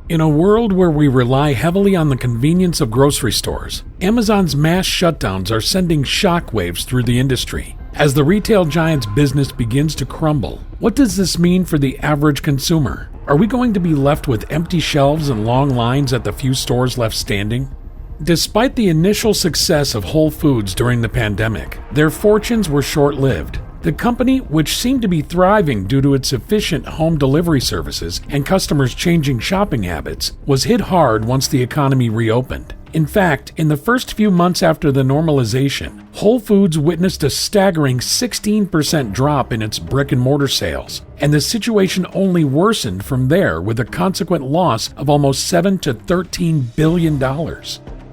In a world where we rely heavily on the convenience of grocery stores, Amazon's mass shutdowns are sending shockwaves through the industry. As the retail giant's business begins to crumble, what does this mean for the average consumer? Are we going to be left with empty shelves and long lines at the few stores left standing? Despite the initial success of Whole Foods during the pandemic, their fortunes were short-lived. The company, which seemed to be thriving due to its efficient home delivery services and customers' changing shopping habits, was hit hard once the economy reopened. In fact, in the first few months after the normalization, Whole Foods witnessed a staggering 16% drop in its brick-and-mortar sales, and the situation only worsened from there with a consequent loss of almost $7 to $13 billion.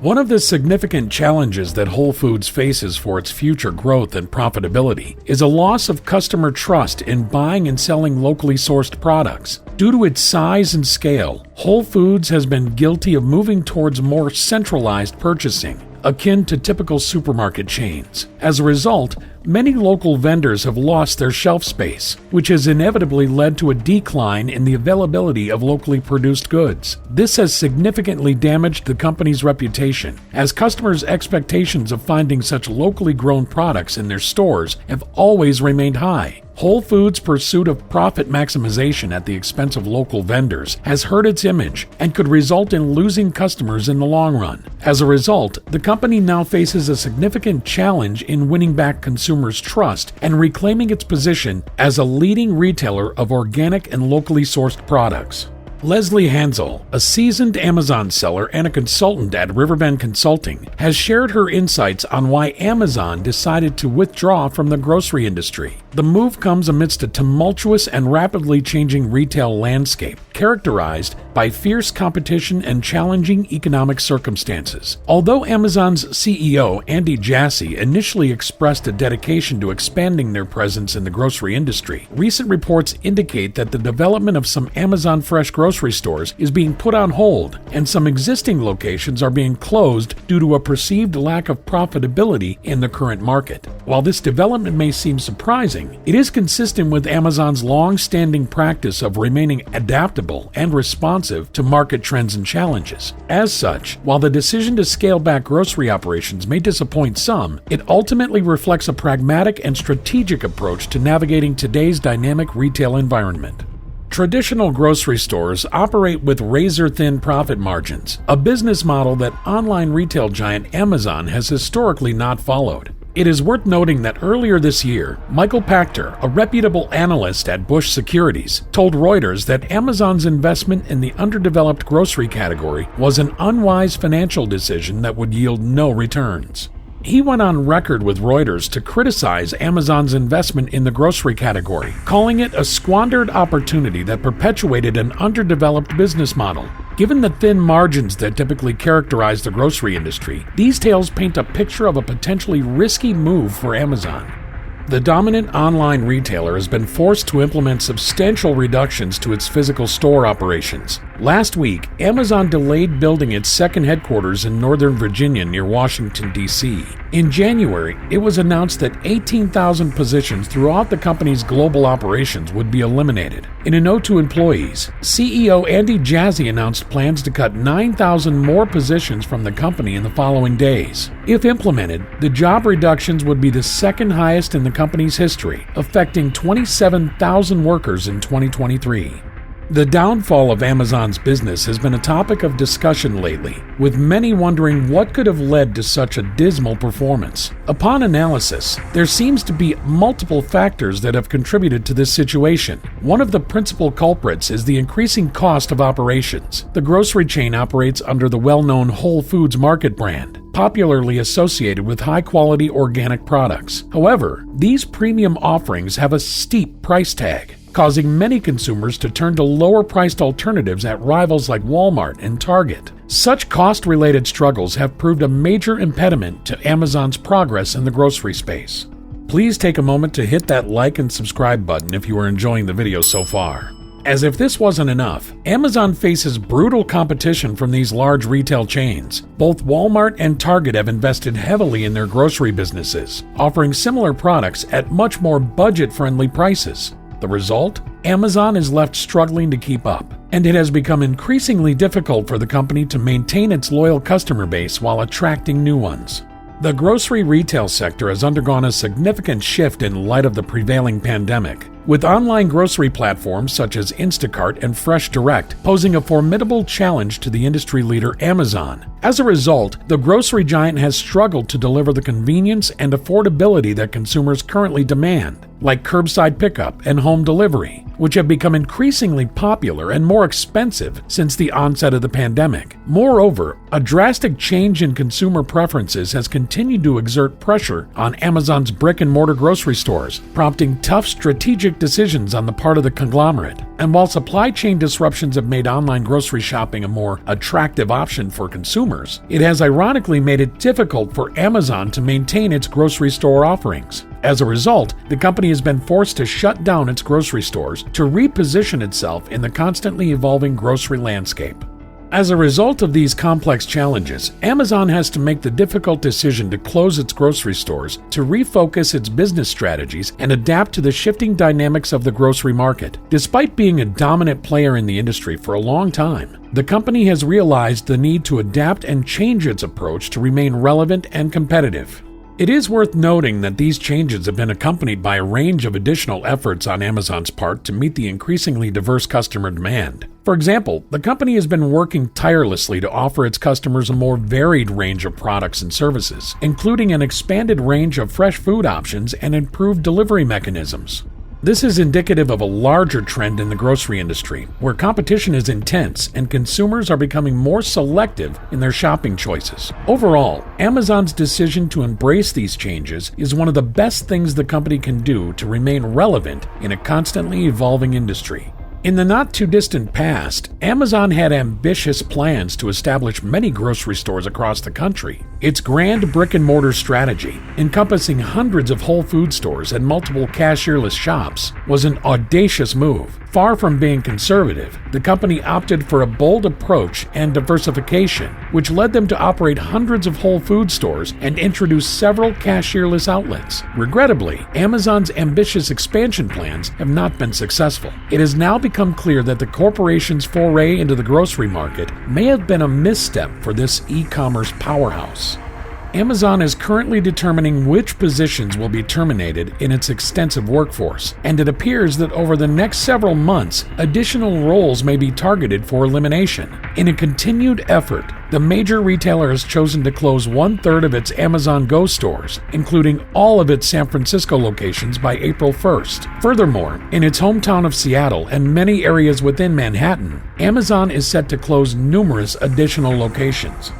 One of the significant challenges that Whole Foods faces for its future growth and profitability is a loss of customer trust in buying and selling locally sourced products. Due to its size and scale, Whole Foods has been guilty of moving towards more centralized purchasing, akin to typical supermarket chains. As a result, many local vendors have lost their shelf space, which has inevitably led to a decline in the availability of locally produced goods. This has significantly damaged the company's reputation, as customers' expectations of finding such locally grown products in their stores have always remained high. Whole Foods' pursuit of profit maximization at the expense of local vendors has hurt its image and could result in losing customers in the long run. As a result, the company now faces a significant challenge in winning back consumers' trust and reclaiming its position as a leading retailer of organic and locally sourced products. Leslie Hansel, a seasoned Amazon seller and a consultant at Riverbend Consulting, has shared her insights on why Amazon decided to withdraw from the grocery industry. The move comes amidst a tumultuous and rapidly changing retail landscape, characterized by fierce competition and challenging economic circumstances. Although Amazon's CEO, Andy Jassy, initially expressed a dedication to expanding their presence in the grocery industry, recent reports indicate that the development of some Amazon Fresh grocery stores is being put on hold, and some existing locations are being closed due to a perceived lack of profitability in the current market. While this development may seem surprising, it is consistent with Amazon's long-standing practice of remaining adaptable and responsive to market trends and challenges. As such, while the decision to scale back grocery operations may disappoint some, it ultimately reflects a pragmatic and strategic approach to navigating today's dynamic retail environment. Traditional grocery stores operate with razor-thin profit margins, a business model that online retail giant Amazon has historically not followed. It is worth noting that earlier this year, Michael Pachter, a reputable analyst at Bush Securities, told Reuters that Amazon's investment in the underdeveloped grocery category was an unwise financial decision that would yield no returns. He went on record with Reuters to criticize Amazon's investment in the grocery category, calling it a squandered opportunity that perpetuated an underdeveloped business model. Given the thin margins that typically characterize the grocery industry, these tales paint a picture of a potentially risky move for Amazon. The dominant online retailer has been forced to implement substantial reductions to its physical store operations. Last week, Amazon delayed building its second headquarters in Northern Virginia near Washington, D.C. In January, it was announced that 18,000 positions throughout the company's global operations would be eliminated. In a note to employees, CEO Andy Jassy announced plans to cut 9,000 more positions from the company in the following days. If implemented, the job reductions would be the second highest in the company's history, affecting 27,000 workers in 2023. The downfall of Amazon's business has been a topic of discussion lately, with many wondering what could have led to such a dismal performance. Upon analysis, there seems to be multiple factors that have contributed to this situation. One of the principal culprits is the increasing cost of operations. The grocery chain operates under the well-known Whole Foods Market brand, popularly associated with high-quality organic products. However, these premium offerings have a steep price tag, causing many consumers to turn to lower-priced alternatives at rivals like Walmart and Target. Such cost-related struggles have proved a major impediment to Amazon's progress in the grocery space. Please take a moment to hit that like and subscribe button if you are enjoying the video so far. As if this wasn't enough, Amazon faces brutal competition from these large retail chains. Both Walmart and Target have invested heavily in their grocery businesses, offering similar products at much more budget-friendly prices. The result? Amazon is left struggling to keep up, and it has become increasingly difficult for the company to maintain its loyal customer base while attracting new ones. The grocery retail sector has undergone a significant shift in light of the prevailing pandemic, with online grocery platforms such as Instacart and Fresh Direct posing a formidable challenge to the industry leader Amazon. As a result, the grocery giant has struggled to deliver the convenience and affordability that consumers currently demand, like curbside pickup and home delivery, which have become increasingly popular and more expensive since the onset of the pandemic. Moreover, a drastic change in consumer preferences has continued to exert pressure on Amazon's brick-and-mortar grocery stores, prompting tough strategic decisions on the part of the conglomerate. And while supply chain disruptions have made online grocery shopping a more attractive option for consumers, it has ironically made it difficult for Amazon to maintain its grocery store offerings. As a result, the company has been forced to shut down its grocery stores to reposition itself in the constantly evolving grocery landscape. As a result of these complex challenges, Amazon has to make the difficult decision to close its grocery stores to refocus its business strategies and adapt to the shifting dynamics of the grocery market. Despite being a dominant player in the industry for a long time, the company has realized the need to adapt and change its approach to remain relevant and competitive. It is worth noting that these changes have been accompanied by a range of additional efforts on Amazon's part to meet the increasingly diverse customer demand. For example, the company has been working tirelessly to offer its customers a more varied range of products and services, including an expanded range of fresh food options and improved delivery mechanisms. This is indicative of a larger trend in the grocery industry, where competition is intense and consumers are becoming more selective in their shopping choices. Overall, Amazon's decision to embrace these changes is one of the best things the company can do to remain relevant in a constantly evolving industry. In the not-too-distant past, Amazon had ambitious plans to establish many grocery stores across the country. Its grand brick-and-mortar strategy, encompassing hundreds of Whole Food stores and multiple cashierless shops, was an audacious move. Far from being conservative, the company opted for a bold approach and diversification, which led them to operate hundreds of Whole Food stores and introduce several cashierless outlets. Regrettably, Amazon's ambitious expansion plans have not been successful. It has now become clear that the corporation's foray into the grocery market may have been a misstep for this e-commerce powerhouse. Amazon is currently determining which positions will be terminated in its extensive workforce, and it appears that over the next several months, additional roles may be targeted for elimination. In a continued effort, the major retailer has chosen to close 1/3 of its Amazon Go stores, including all of its San Francisco locations by April 1st. Furthermore, in its hometown of Seattle and many areas within Manhattan, Amazon is set to close numerous additional locations.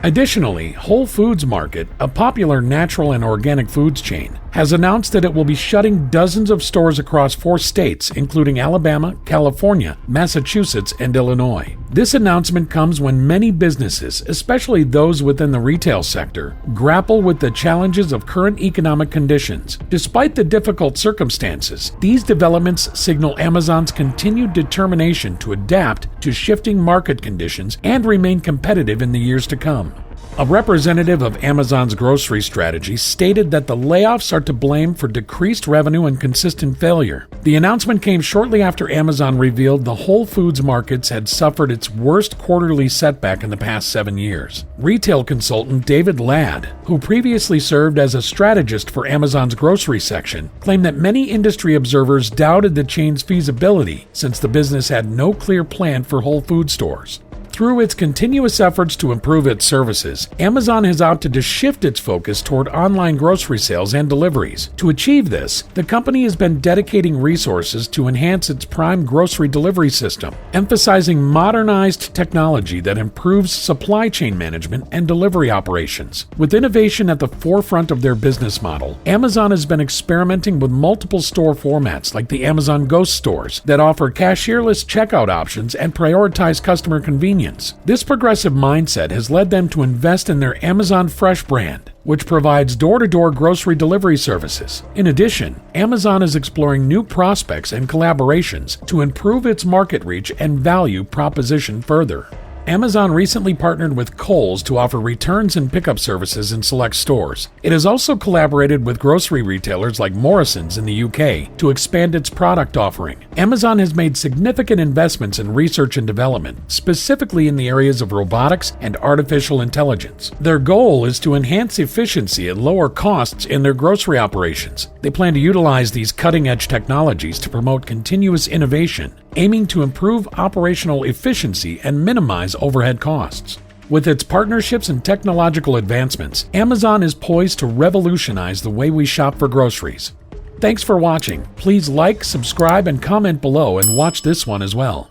Additionally, Whole Foods Market, a popular natural and organic foods chain, has announced that it will be shutting dozens of stores across 4 states, including Alabama, California, Massachusetts, and Illinois. This announcement comes when many businesses, especially those within the retail sector, grapple with the challenges of current economic conditions. Despite the difficult circumstances, these developments signal Amazon's continued determination to adapt to shifting market conditions and remain competitive in the years to come. A representative of Amazon's grocery strategy stated that the layoffs are to blame for decreased revenue and consistent failure. The announcement came shortly after Amazon revealed the Whole Foods markets had suffered its worst quarterly setback in the past 7 years. Retail consultant David Ladd, who previously served as a strategist for Amazon's grocery section, claimed that many industry observers doubted the chain's feasibility since the business had no clear plan for Whole Food stores. Through its continuous efforts to improve its services, Amazon has opted to shift its focus toward online grocery sales and deliveries. To achieve this, the company has been dedicating resources to enhance its Prime grocery delivery system, emphasizing modernized technology that improves supply chain management and delivery operations. With innovation at the forefront of their business model, Amazon has been experimenting with multiple store formats like the Amazon Go stores that offer cashierless checkout options and prioritize customer convenience. This progressive mindset has led them to invest in their Amazon Fresh brand, which provides door-to-door grocery delivery services. In addition, Amazon is exploring new prospects and collaborations to improve its market reach and value proposition further. Amazon recently partnered with Kohl's to offer returns and pickup services in select stores. It has also collaborated with grocery retailers like Morrisons in the UK to expand its product offering. Amazon has made significant investments in research and development, specifically in the areas of robotics and artificial intelligence. Their goal is to enhance efficiency and lower costs in their grocery operations. They plan to utilize these cutting-edge technologies to promote continuous innovation, aiming to improve operational efficiency and minimize overhead costs. With its partnerships and technological advancements, Amazon is poised to revolutionize the way we shop for groceries. Thanks for watching. Please like, subscribe, and comment below and watch this one as well.